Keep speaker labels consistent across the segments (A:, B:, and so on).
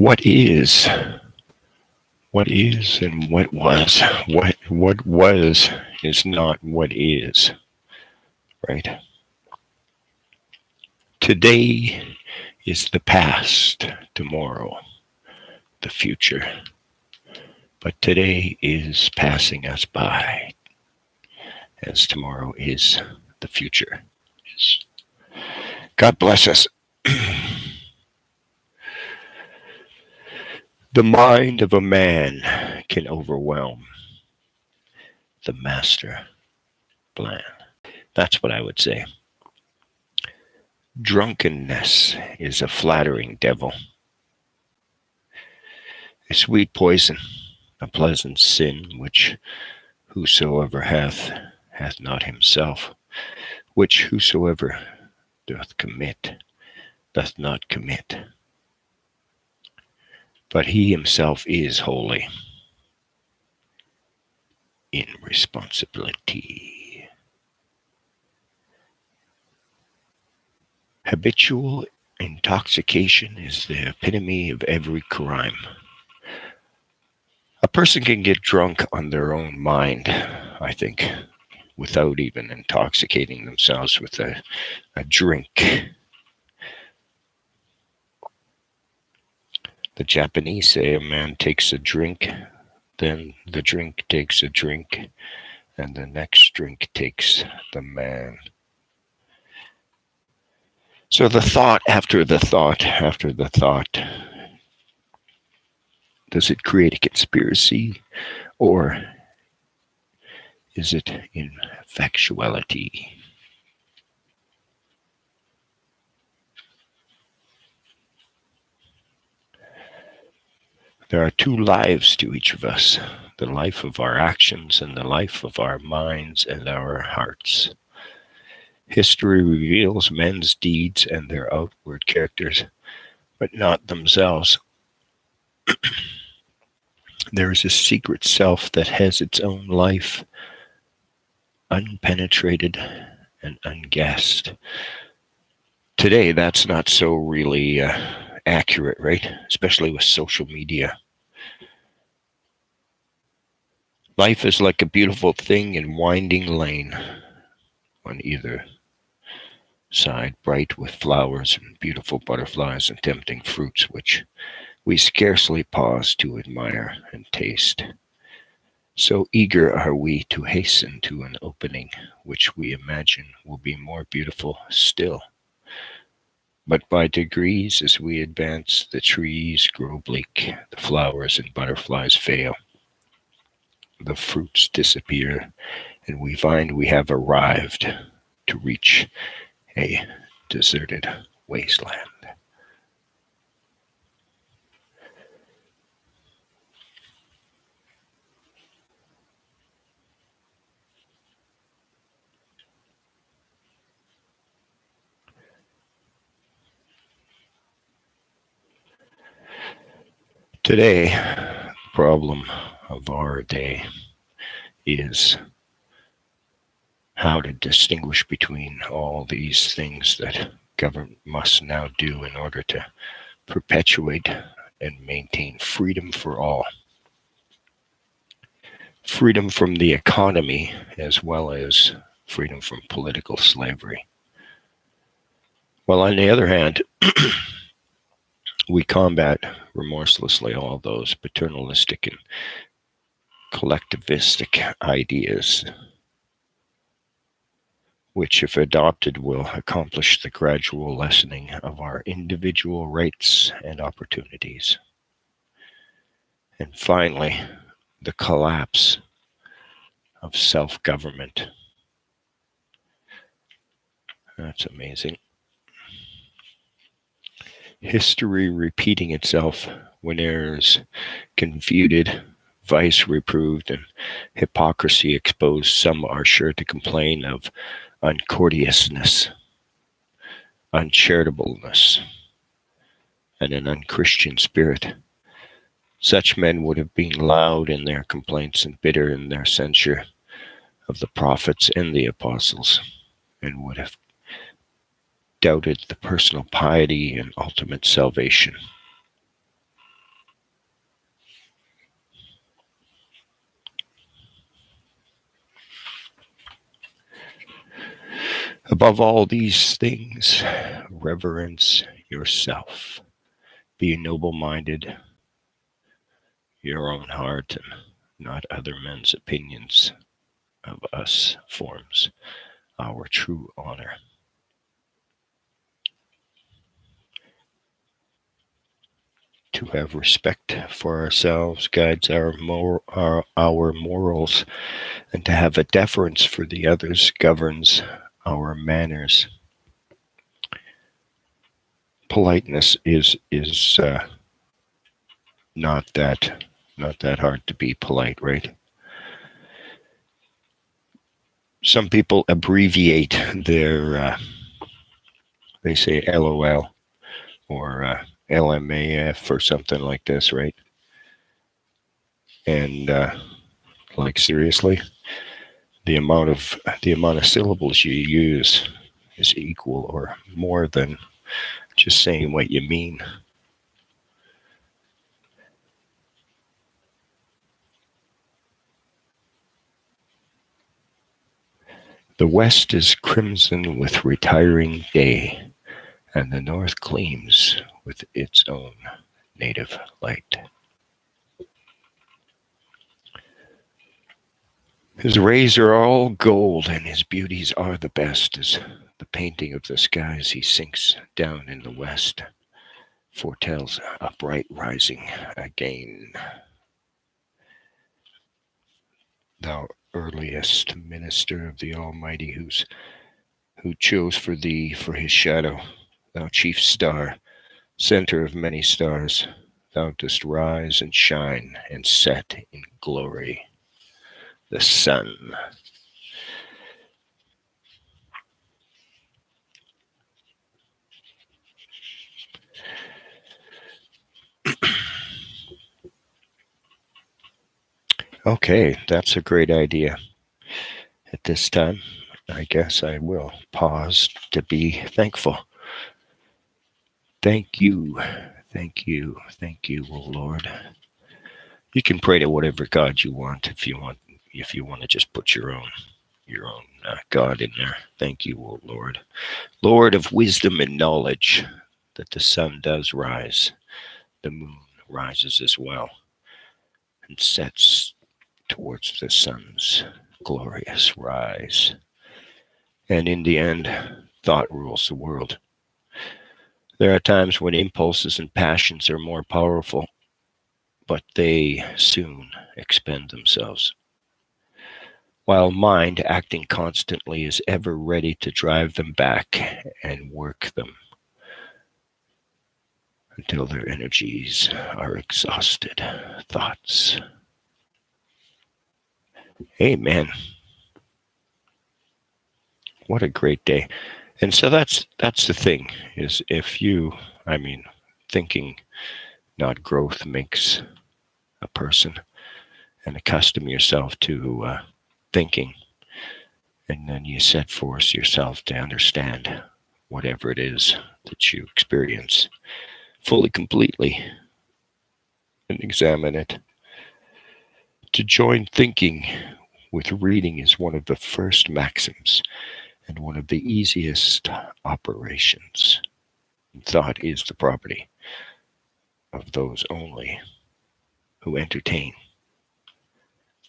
A: What is? What is and what was? What was is not what is, right? Today is the past, tomorrow, the future. But today is passing us by, as tomorrow is the future. God bless us. The mind of a man can overwhelm the master plan. That's what I would say. Drunkenness is a flattering devil, a sweet poison, a pleasant sin, which whosoever hath not himself, which whosoever doth commit, doth not commit. But he himself is holy in responsibility. Habitual intoxication is the epitome of every crime. A person can get drunk on their own mind, I think, without even intoxicating themselves with a drink. The Japanese say a man takes a drink, then the drink takes a drink, and the next drink takes the man. So the thought after the thought after the thought, does it create a conspiracy, or is it in factuality? There are two lives to each of us, the life of our actions and the life of our minds and our hearts. History reveals men's deeds and their outward characters, but not themselves. There is a secret self that has its own life, unpenetrated and unguessed. Today, that's not so really accurate, right? Especially with social media. Life is like a beautiful thing in winding lane, on either side bright with flowers and beautiful butterflies and tempting fruits which we scarcely pause to admire and taste. So eager are we to hasten to an opening which we imagine will be more beautiful still. But by degrees, as we advance, the trees grow bleak, the flowers and butterflies fail, the fruits disappear, and we find we have arrived to reach a deserted wasteland. Today, the problem of our day is how to distinguish between all these things that government must now do in order to perpetuate and maintain freedom for all. Freedom from the economy as well as freedom from political slavery. While on the other hand, we combat remorselessly all those paternalistic and collectivistic ideas which, if adopted, will accomplish the gradual lessening of our individual rights and opportunities. And finally, the collapse of self-government. That's amazing. History repeating itself when errors confuted, vice reproved, and hypocrisy exposed, some are sure to complain of uncourteousness, uncharitableness, and an unchristian spirit. Such men would have been loud in their complaints and bitter in their censure of the prophets and the apostles, and would have doubted the personal piety and ultimate salvation. Above all these things, reverence yourself. Be noble-minded, your own heart, and not other men's opinions of us forms our true honor. To have respect for ourselves guides our morals, and to have a deference for the others governs our manners. Politeness is not that hard to be polite, right? Some people abbreviate their they say LOL or LMAF or something like this, right? And like seriously, the amount of syllables you use is equal or more than just saying what you mean. The west is crimson with retiring day, and the north gleams with its own native light. His rays are all gold, and his beauties are the best, as the painting of the skies he sinks down in the west foretells upright rising again. Thou earliest minister of the Almighty, who chose for thee for his shadow, thou chief star, center of many stars, thou dost rise and shine and set in glory. The sun. Okay, that's a great idea. At this time, I guess I will pause to be thankful. Thank you, thank you, thank you, O Lord. You can pray to whatever God you want if you want. If you want to just put your own God in there. Thank you, O Lord, Lord of wisdom and knowledge, that the sun does rise, the moon rises as well, and sets towards the sun's glorious rise. And in the end, thought rules the world. There are times when impulses and passions are more powerful, but they soon expend themselves, while mind, acting constantly, is ever ready to drive them back and work them until their energies are exhausted. Thoughts. Amen. What a great day. And so that's the thing, is if you, thinking, not growth, makes a person, and accustom yourself to thinking, and then you set forth yourself to understand whatever it is that you experience fully, completely, and examine it. To join thinking with reading is one of the first maxims and one of the easiest operations. Thought is the property of those only who entertain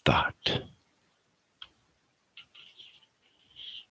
A: thought.